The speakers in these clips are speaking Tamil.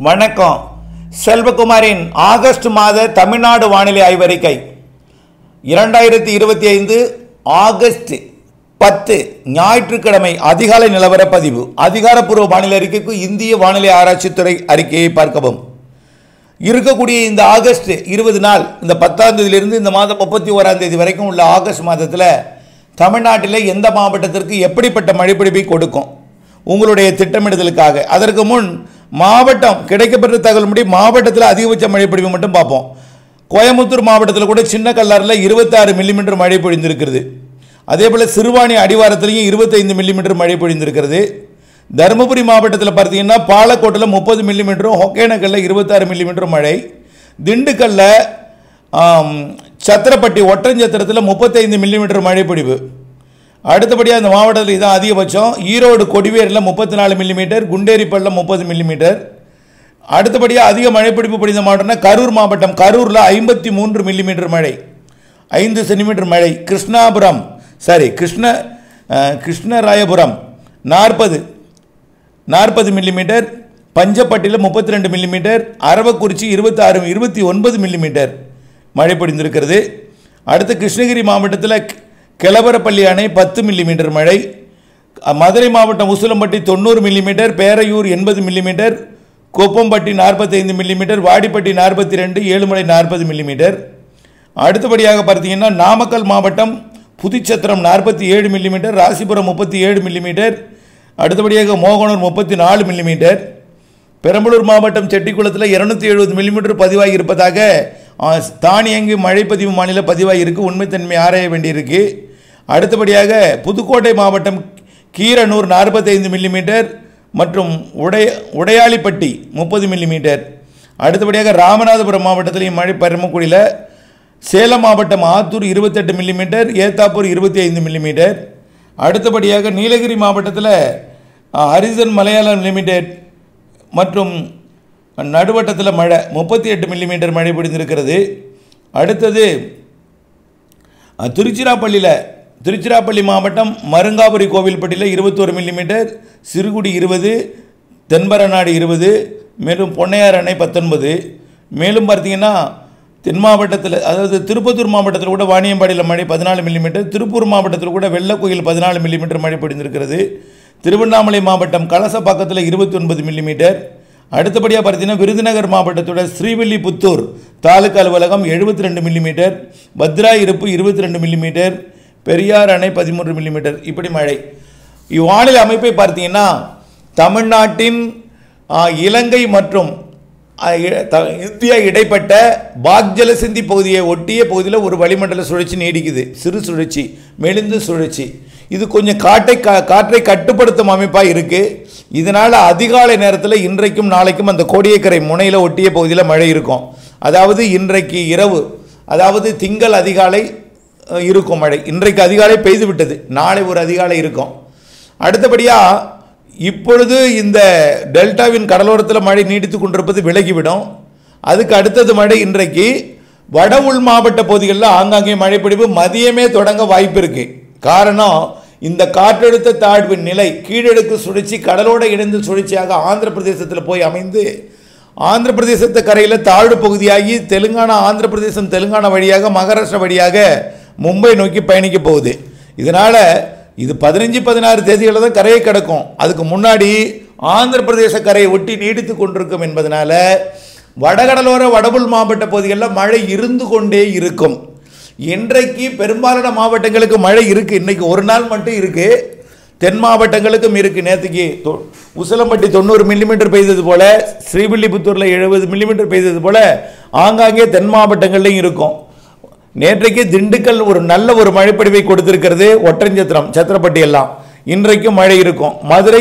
வணக்கம். செல்வகுமாரின் ஆகஸ்ட் மாத தமிழ்நாடு வானிலை ஆய்வறிக்கை 2025 ஆகஸ்ட் 10 ஞாயிற்றுக்கிழமை அதிகாலை நிலவர பதிவு. அதிகாரப்பூர்வ வானிலை அறிக்கைக்கு இந்திய வானிலை ஆராய்ச்சித்துறை அறிக்கையை பார்க்கவும். இருக்கக்கூடிய இந்த ஆகஸ்ட் 20 நாள், இந்த 10ஆம் தேதியிலிருந்து இந்த மாதம் 31ஆம் தேதி வரைக்கும் உள்ள ஆகஸ்ட் மாதத்தில் தமிழ்நாட்டில் எந்த மாவட்டத்திற்கு எப்படிப்பட்ட மழைப்பிடிப்பை கொடுக்கும் உங்களுடைய திட்டமிடுதலுக்காக. அதற்கு முன் மாவட்டம் கிடைக்கப்பட்ட தகவல்படி மாவட்டத்தில் அதிகபட்ச மழை பொழிவு மட்டும் பார்ப்போம். கோயம்புத்தூர் மாவட்டத்தில் கூட சின்ன கல்லாரில் 26 மில்லிமீட்டர் மழை பொழிந்திருக்கிறது. அதே போல் சிறுவாணி அடிவாரத்திலையும் 25 மில்லிமீட்டர் மழை பொழிந்திருக்கிறது. தருமபுரி மாவட்டத்தில் பார்த்தீங்கன்னா பாலக்கோட்டில் 30 மில்லிமீட்டரும், ஒகேனக்கல்லில் 26 மில்லிமீட்டர் மழை, திண்டுக்கல்லில் சத்திரப்பட்டி ஒற்றஞ்சத்திரத்தில் 35 மில்லிமீட்டர் மழை பொழிவு. அடுத்தபடியாக அந்த மாவட்டத்தில் இதுதான் அதிகபட்சம். ஈரோடு கொடிவேரியில் 34 மில்லிமீட்டர், குண்டேரிப்பள்ளில் 30 மில்லிமீட்டர். அடுத்தபடியாக அதிக மழைப்பிடிப்பு பொழிந்த மாவட்டம்னா கரூர் மாவட்டம். கரூரில் 53 மில்லிமீட்டர் மழை, 5 சென்டிமீட்டர் மழை. கிருஷ்ணராயபுரம் 40 மில்லிமீட்டர், பஞ்சப்பட்டியில் 32 மில்லிமீட்டர், அரவக்குறிச்சி 29 மில்லிமீட்டர் மழை பொழிந்திருக்கிறது. அடுத்து கிருஷ்ணகிரி மாவட்டத்தில் கிளவரப்பள்ளி அணை 10 மில்லிமீட்டர் மழை. மதுரை மாவட்டம் Usilampatti 90 millimetre, Peraiyur 80 millimetre, Koppampatti 45 millimetre, Vadipatti 42, Ezhumalai 40 millimetre. அடுத்தபடியாக பார்த்தீங்கன்னா நாமக்கல் மாவட்டம் புதுச்சத்திரம் 47 மில்லிமீட்டர், ராசிபுரம் 37 மில்லிமீட்டர். அடுத்தபடியாக மோகனூர் 34 மில்லிமீட்டர். பெரம்பலூர் மாவட்டம் செட்டிக்குளத்தில் 270 மில்லிமீட்டர் பதிவாகி இருப்பதாக தானியங்கி மழைப்பதிவு மாநில பதிவாகி இருக்கு. உண்மைத்தன்மை ஆராய வேண்டியிருக்கு. அடுத்தபடியாக புதுக்கோட்டை மாவட்டம் கீரனூர் 45 மில்லிமீட்டர் மற்றும் உடையாளிப்பட்டி 30 மில்லிமீட்டர். அடுத்தபடியாக ராமநாதபுரம் மாவட்டத்திலையும் மழை பெருமக்குடியில், சேலம் மாவட்டம் ஆத்தூர் 28 மில்லிமீட்டர், ஏத்தாப்பூர் 25 மில்லிமீட்டர். அடுத்தபடியாக நீலகிரி மாவட்டத்தில் ஹரிசன் மலையாளம் லிமிடெட் மற்றும் நடுவட்டத்தில் மழை 38 மில்லிமீட்டர் மழை பொழிந்திருக்கிறது. அடுத்தது திருச்சிராப்பள்ளி மாவட்டம் மருங்காபுரி கோவில்பட்டியில் 21 மில்லிமீட்டர், சிறுகுடி 20, தென்பரநாடு 20, மேலும் பொன்னையார் அணை 19. மேலும் பார்த்தீங்கன்னா தென் மாவட்டத்தில், அதாவது திருப்பத்தூர் மாவட்டத்தில் கூட வாணியம்பாடியில் மழை 14 மில்லிமீட்டர், திருப்பூர் மாவட்டத்தில் கூட வெள்ளக்கோயில் 14 மில்லிமீட்டர் மழை பொழிந்திருக்கிறது. திருவண்ணாமலை மாவட்டம் கலசப்பாக்கத்தில் 29 மில்லிமீட்டர். அடுத்தபடியாக பார்த்தீங்கன்னா விருதுநகர் மாவட்டத்தோட ஸ்ரீவில்லிபுத்தூர் தாலுக்கா அலுவலகம் 72 மில்லிமீட்டர், பத்ரா இருப்பு 22 மில்லிமீட்டர், பெரியார் அணை 13 மில்லிமீட்டர். இப்படி மழை. இவ்வானிலை அமைப்பை பார்த்தீங்கன்னா தமிழ்நாட்டின் இலங்கை மற்றும் இந்தியா இடைப்பட்ட பாக்ஜலசிந்தி பகுதியை ஒட்டிய பகுதியில் ஒரு வளிமண்டல சுழற்சி நீடிக்குது. சிறு சுழற்சி, மெலிந்து சுழற்சி. இது கொஞ்சம் காற்றை கட்டுப்படுத்தும் அமைப்பாக இருக்குது. இதனால் அதிகாலை நேரத்தில் இன்றைக்கும் நாளைக்கும் அந்த கோடியக்கரை முனையில் ஒட்டிய பகுதியில் மழை இருக்கும். அதாவது இன்றைக்கு இரவு, அதாவது திங்கள் அதிகாலை இருக்கும் மழை. இன்றைக்கு அதிகாலை பெய்து விட்டது, நாளை ஒரு அதிகாலை இருக்கும். அடுத்தபடியாக இப்பொழுது இந்த டெல்டாவின் கடலோரத்தில் மழை நீடித்து கொண்டிருப்பது விலகிவிடும். அதுக்கு அடுத்தது மழை இன்றைக்கு வட உள் மாவட்ட பகுதிகளில் ஆங்காங்கே மழை பொழிவு மதியமே தொடங்க வாய்ப்பு இருக்குது. காரணம், இந்த காற்றழுத்த தாழ்வு நிலை கீழடுக்கு சுழற்சி கடலோடு இணைந்து சுழற்சியாக ஆந்திர பிரதேசத்தில் போய் அமைந்து ஆந்திர பிரதேசத்து கரையில் தாழ்வு பகுதியாகி தெலுங்கானா, ஆந்திர பிரதேசம் தெலுங்கானா வழியாக மகாராஷ்டிரா வழியாக மும்பை நோக்கி பயணிக்க போகுது. இதனால் இது 15-16 தேதிகளில் தான் கரையை கிடக்கும். அதுக்கு முன்னாடி ஆந்திர பிரதேச கரையை ஒட்டி நீடித்து கொண்டிருக்கும் என்பதனால வடகடலோர வடபுள் மாவட்ட பகுதிகளில் மழை இருந்து கொண்டே இருக்கும். இன்றைக்கு பெரும்பாலான மாவட்டங்களுக்கு மழை இருக்குது. இன்றைக்கி ஒரு நாள் மட்டும் இருக்குது. தென் மாவட்டங்களுக்கும் இருக்குது. நேற்றுக்கு உசிலம்பட்டி 90 மில்லிமீட்டர் பெய்தது போல், ஸ்ரீவில்லிபுத்தூரில் 70 மில்லிமீட்டர் பெய்தது போல் ஆங்காங்கே தென் மாவட்டங்கள்லையும் இருக்கும். நேற்றைக்கு திண்டுக்கல் ஒரு நல்ல ஒரு மழைப்பொழிவை கொடுத்திருக்கிறது. ஒற்றஞ்சத்திரம், சத்திரப்பட்டி எல்லாம் இன்றைக்கும் மழை இருக்கும். மதுரை,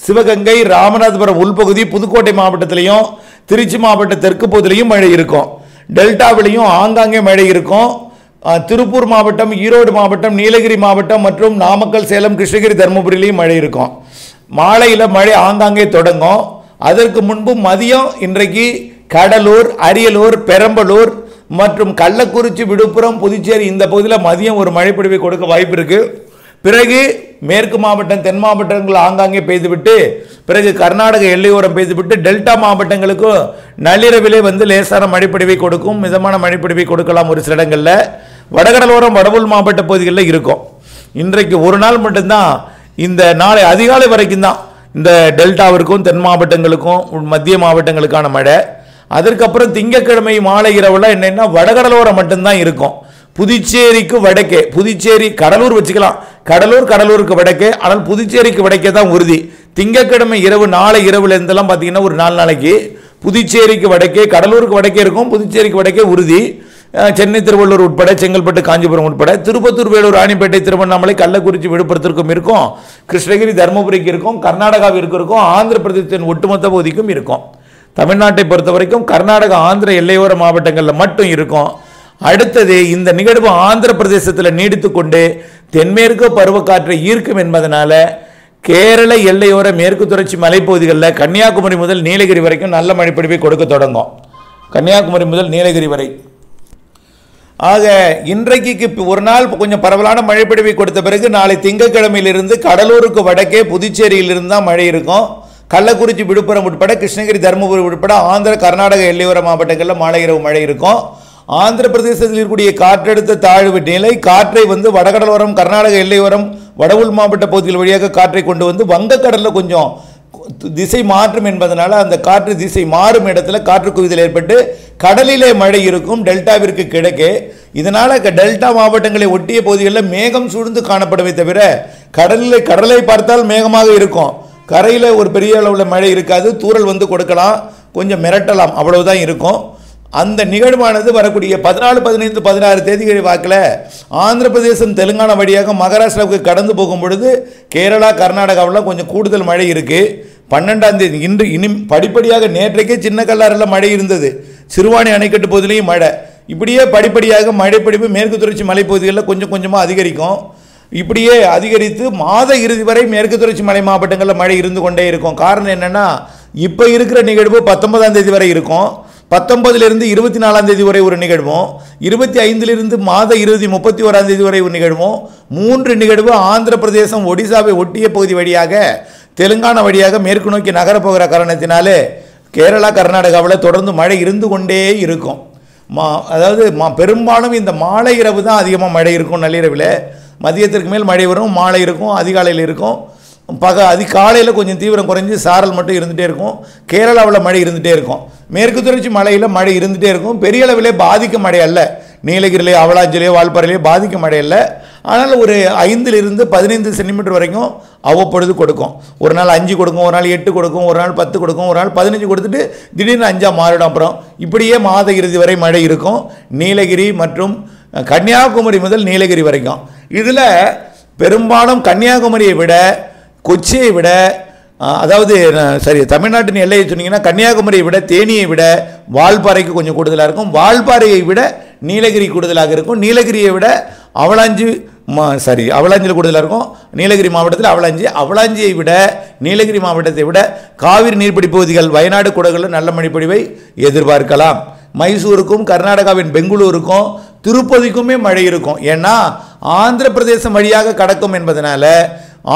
சிவகங்கை, ராமநாதபுரம் உள்பகுதி, புதுக்கோட்டை மாவட்டத்திலையும் திருச்சி மாவட்ட தெற்கு பகுதியிலையும் மழை இருக்கும். டெல்டாவிலையும் ஆங்காங்கே மழை இருக்கும். திருப்பூர் மாவட்டம், ஈரோடு மாவட்டம், நீலகிரி மாவட்டம் மற்றும் நாமக்கல், சேலம், கிருஷ்ணகிரி, தருமபுரியிலையும் மழை இருக்கும். மாலையில் மழை ஆங்காங்கே தொடங்கும். அதற்கு முன்பு மதியம் இன்றைக்கு கடலூர், அரியலூர், பெரம்பலூர் மற்றும் கள்ளக்குறிச்சி, விழுப்புரம், புதுச்சேரி இந்த பகுதியில் மதியம் ஒரு மழைப்பொழிவை கொடுக்க வாய்ப்பு இருக்குது. பிறகு மேற்கு மாவட்டம் தென் மாவட்டங்கள் ஆங்காங்கே பெய்துவிட்டு பிறகு கர்நாடக எல்லையோரம் பெய்துவிட்டு டெல்டா மாவட்டங்களுக்கும் நள்ளிரவிலே வந்து லேசான மழைப்பொழிவை கொடுக்கும், மிதமான மழைப்பொழிவை கொடுக்கலாம் ஒரு சில இடங்களில். வடகடலோரம் வடவுள் மாவட்ட பகுதிகளில் இருக்கும். இன்றைக்கு ஒரு நாள் மட்டும்தான், இந்த நாளை அதிகாலை வரைக்கும் தான் இந்த டெல்டாவிற்கும் தென் மாவட்டங்களுக்கும் மத்திய மாவட்டங்களுக்கான மழை. அதற்கப்புறம் திங்கட்கிழமை மாலை இரவுல என்னன்னா வடகடலோரம் மட்டும்தான் இருக்கும். புதுச்சேரிக்கு வடக்கே, புதுச்சேரி கடலூர் வச்சுக்கலாம், கடலூருக்கு வடக்கே, ஆனால் புதுச்சேரிக்கு வடக்கே தான் உறுதி. திங்கட்கிழமை இரவு நாளை இரவுல இருந்தெல்லாம் பார்த்தீங்கன்னா ஒரு 4 நாளைக்கு புதுச்சேரிக்கு வடக்கே கடலூருக்கு வடக்கே இருக்கும், புதுச்சேரிக்கு வடக்கே உறுதி. சென்னை திருவள்ளூர் உட்பட செங்கல்பட்டு காஞ்சிபுரம் உட்பட திருப்பத்தூர் வேலூர் ராணிப்பேட்டை திருவண்ணாமலை கள்ளக்குறிச்சி விழுப்புரத்திற்கும் இருக்கும், கிருஷ்ணகிரி தருமபுரிக்கு இருக்கும், கர்நாடகாவிற்கு இருக்கும், ஆந்திர பிரதேசத்தின் ஒட்டுமொத்த பகுதிக்கும் இருக்கும். தமிழ்நாட்டை பொறுத்த வரைக்கும் கர்நாடகா ஆந்திர எல்லையோர மாவட்டங்களில் மட்டும் இருக்கும். அடுத்தது இந்த நிகழ்வு ஆந்திர பிரதேசத்தில் நீடித்து கொண்டு தென்மேற்கு பருவக்காற்றை ஈர்க்கும் என்பதனால கேரள எல்லையோர மேற்கு தொடர்ச்சி மலைப்பகுதிகளில் கன்னியாகுமரி முதல் நீலகிரி வரைக்கும் நல்ல மழைப்பொழிவை கொடுக்க தொடங்கும். கன்னியாகுமரி முதல் நீலகிரி வரை. ஆக இன்றைக்கு ஒரு நாள் கொஞ்சம் பரவலான மழைப்பொழிவை கொடுத்த பிறகு நாளை திங்கட்கிழமையிலிருந்து கடலூருக்கு வடக்கே புதுச்சேரியிலிருந்து தான் மழை இருக்கும். கள்ளக்குறிச்சி விழுப்புரம் உட்பட கிருஷ்ணகிரி தருமபுரி உட்பட ஆந்திர கர்நாடக எல்லையோர மாவட்டங்களில் மாலை இரவு மழை இருக்கும். ஆந்திர பிரதேசத்தில் இருக்கக்கூடிய காற்றழுத்த தாழ்வு நிலை காற்றை வந்து வடகடலோரம் கர்நாடக எல்லையோரம் வடவுள் மாவட்ட பகுதிகள் வழியாக காற்றை கொண்டு வந்து வங்கக்கடலில் கொஞ்சம் திசை மாற்றும் என்பதனால அந்த காற்று திசை மாறும் இடத்துல காற்று குவிதல் ஏற்பட்டு கடலிலே மழை இருக்கும் டெல்டாவிற்கு கிழக்கே. இதனால் டெல்டா மாவட்டங்களை ஒட்டிய பகுதிகளில் மேகம் சூழ்ந்து காணப்படுமே தவிர கடலை பார்த்தால் மேகமாக இருக்கும், கரையில் ஒரு பெரிய அளவில் மழை இருக்காது, தூறல் வந்து கொடுக்கலாம், கொஞ்சம் மிரட்டலாம், அவ்வளவுதான் இருக்கும். அந்த நிகழ்வானது வரக்கூடிய 14, 15, 16 தேதிகள் வாக்கில் ஆந்திர பிரதேசம் தெலுங்கானா வழியாக மகாராஷ்டிராவுக்கு கடந்து போகும் பொழுது கேரளா கர்நாடகாவில் கொஞ்சம் கூடுதல் மழை இருக்குது. 12ஆம் தேதி இன்று படிப்படியாக நேற்றைக்கே சின்ன கல்லாரில் மழை இருந்தது, சிறுவாணி அணைக்கட்டு பகுதியிலையும் மழை. இப்படியே படிப்படியாக மழைப்பொழிவு மேற்கு தொடர்ச்சி மலைப்பகுதிகளில் கொஞ்சம் கொஞ்சமாக அதிகரிக்கும். இப்படியே அதிகரித்து மாத இறுதி வரை மேற்கு தொடர்ச்சி மலை மாவட்டங்களில் மழை இருந்து கொண்டே இருக்கும். காரணம் என்னென்னா இப்போ இருக்கிற நிகழ்வு 19ஆம் தேதி வரை இருக்கும், 19லிருந்து 24ஆம் தேதி வரை ஒரு நிகழ்வும், 25லிருந்து மாத இறுதி 31ஆம் தேதி வரை ஒரு நிகழ்வும், 3 நிகழ்வு ஆந்திர பிரதேசம் ஒடிசாவை ஒட்டிய பகுதி வழியாக தெலுங்கானா வழியாக மேற்கு நோக்கி நகரப்போகிற காரணத்தினாலே கேரளா கர்நாடகாவில் தொடர்ந்து மழை இருந்து கொண்டே இருக்கும். அதாவது பெரும்பாலும் இந்த மாலை இரவு தான் அதிகமாக மழை இருக்கும். நள்ளிரவில் மதியத்திற்கு மேல் மழை வரும், மாலை இருக்கும், அதிகாலையில் இருக்கும், அதிகாலையில் கொஞ்சம் தீவிரம் குறைஞ்சி சாரல் மட்டும் இருந்துகிட்டே இருக்கும். கேரளாவில் மழை இருந்துகிட்டே இருக்கும், மேற்கு தொடர்ச்சி மலையில் மழை இருந்துகிட்டே இருக்கும். பெரிய அளவிலே பாதிக்கும் மழை அல்ல, நீலகிரிலே அவலாஞ்சிலே வால்பாறையிலே பாதிக்கும் மழை இல்லை. ஆனால் ஒரு 5லிருந்து 15 சென்டிமீட்டர் வரைக்கும் அவ்வப்பொழுது கொடுக்கும். ஒரு நாள் 5 கொடுக்கும், ஒரு நாள் 8 கொடுக்கும், ஒரு நாள் 10 கொடுக்கும், ஒரு நாள் 15 கொடுத்துட்டு திடீர்னு 5ஆக மாறிடும். அப்புறம் இப்படியே மாத இறுதி வரை மழை இருக்கும் நீலகிரி மற்றும் கன்னியாகுமரி முதல் நீலகிரி வரைக்கும். இதில் பெரும்பாலும் கன்னியாகுமரியை விட கொச்சியை விட, அதாவது சரி தமிழ்நாட்டின் எல்லையை சொன்னீங்கன்னா கன்னியாகுமரியை விட தேனியை விட வால்பாறைக்கு கொஞ்சம் கூடுதலாக இருக்கும், வால்பாறையை விட நீலகிரி கூடுதலாக இருக்கும், நீலகிரியை விட அவலாஞ்சியில் கூடுதலாக இருக்கும், நீலகிரி மாவட்டத்தில் அவலாஞ்சியை விட நீலகிரி மாவட்டத்தை விட காவிரி நீர்பிடி பகுதிகள் வயநாடு குடகளில் நல்ல மழைப்பொழிவை எதிர்பார்க்கலாம். மைசூருக்கும் கர்நாடகாவின் பெங்களூருக்கும் திருப்பதிக்குமே மழை இருக்கும். ஏன்னா ஆந்திர பிரதேசம் வழியாக கடக்கும் என்பதனால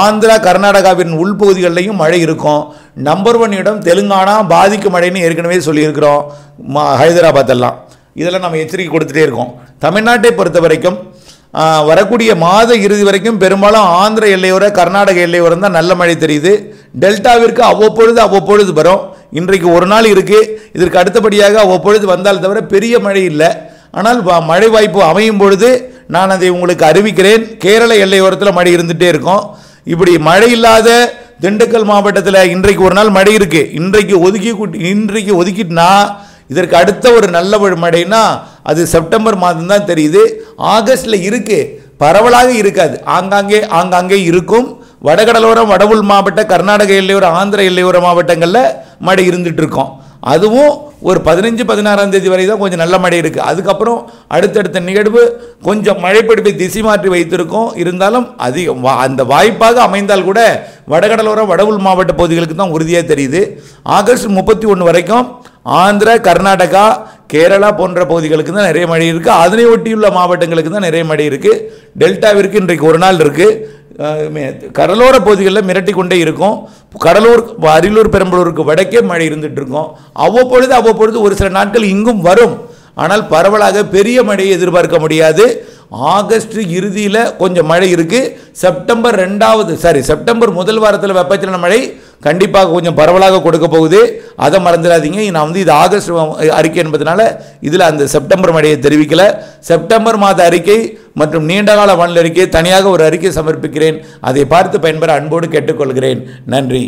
ஆந்திரா கர்நாடகாவின் உள்பகுதிகளிலையும் மழை இருக்கும். நம்பர் 1 இடம் தெலுங்கானா பாதிக்கும் மழைன்னு ஏற்கனவே சொல்லியிருக்கிறோம். ஹைதராபாத் எல்லாம் இதெல்லாம் நம்ம எச்சரிக்கை கொடுத்துட்டே இருக்கோம். தமிழ்நாட்டை பொறுத்த வரைக்கும் வரக்கூடிய மாத இறுதி வரைக்கும் பெரும்பாலும் ஆந்திர எல்லையோர கர்நாடக எல்லையோரம் தான் நல்ல மழை தெரியுது. டெல்டாவிற்கு அவ்வப்பொழுது வரும். இன்றைக்கு ஒரு நாள் இருக்குது, இதற்கு அடுத்தபடியாக அவ்வப்பொழுது வந்தால் தவிர பெரிய மழை இல்லை. ஆனால் மழை வாய்ப்பு அமையும் பொழுது நான் அதை உங்களுக்கு அறிவிக்கிறேன். கேரள எல்லையோரத்தில் மழை இருந்துகிட்டே இருக்கும். இப்படி மழை இல்லாத திண்டுக்கல் மாவட்டத்தில் இன்றைக்கு ஒரு நாள் மழை இருக்குது, இன்றைக்கு ஒதுக்கிட்டுனா இதற்கு அடுத்த ஒரு நல்ல மழைனா அது செப்டம்பர் மாதம் தான் தெரியுது. ஆகஸ்டில் இருக்குது, பரவலாக இருக்காது, ஆங்காங்கே இருக்கும். வடகடலோரம் வடவுள் மாவட்ட கர்நாடக எல்லையோர ஆந்திர எல்லையோர மாவட்டங்களில் மழை இருந்துகிட்டு இருக்கும். அதுவும் ஒரு 15, 16ஆம் தேதி வரை தான் கொஞ்சம் நல்ல மழை இருக்குது. அதுக்கப்புறம் அடுத்தடுத்த நிகழ்வு கொஞ்சம் மழைப்பொழிவை திசை மாற்றி வைத்திருக்கும். இருந்தாலும் அந்த வாய்ப்பாக அமைந்தால் கூட வடகடலோரம் வடவுள் மாவட்ட பகுதிகளுக்கு தான் உறுதியாக தெரியுது. ஆகஸ்ட் 31 வரைக்கும் ஆந்திரா கர்நாடகா கேரளா போன்ற பகுதிகளுக்கு தான் நிறைய மழை இருக்குது. அதனை ஒட்டியுள்ள மாவட்டங்களுக்கு தான் நிறைய மழை இருக்குது. டெல்டாவிற்கு இன்றைக்கு ஒரு நாள் இருக்குது. கடலோர பகுதிகளில் மிரட்டி கொண்டே இருக்கும். கடலூர் அரியலூர் பெரம்பலூருக்கு வடக்கே மழை இருந்துகிட்டு இருக்கும். அவ்வப்பொழுது ஒரு சில நாட்கள் இங்கும் வரும். ஆனால் பரவலாக பெரிய மழையை எதிர்பார்க்க முடியாது. ஆகஸ்ட் இறுதியில் கொஞ்சம் மழை இருக்குது. செப்டம்பர் முதல் வாரத்தில் வெப்பச்சலன மழை கண்டிப்பாக கொஞ்சம் பரவலாக கொடுக்க போகுது. அதை மறந்துடாதீங்க. நான் இது ஆகஸ்ட் அறிக்கை என்பதனால இதில் அந்த செப்டம்பர் மழையை தெரிவிக்கல. செப்டம்பர் மாத அறிக்கை மற்றும் நீண்டகால வானிலை அறிக்கை தனியாக ஒரு அறிக்கை சமர்ப்பிக்கிறேன். அதை பார்த்து பயன்பெற அன்போடு கேட்டுக்கொள்கிறேன். நன்றி.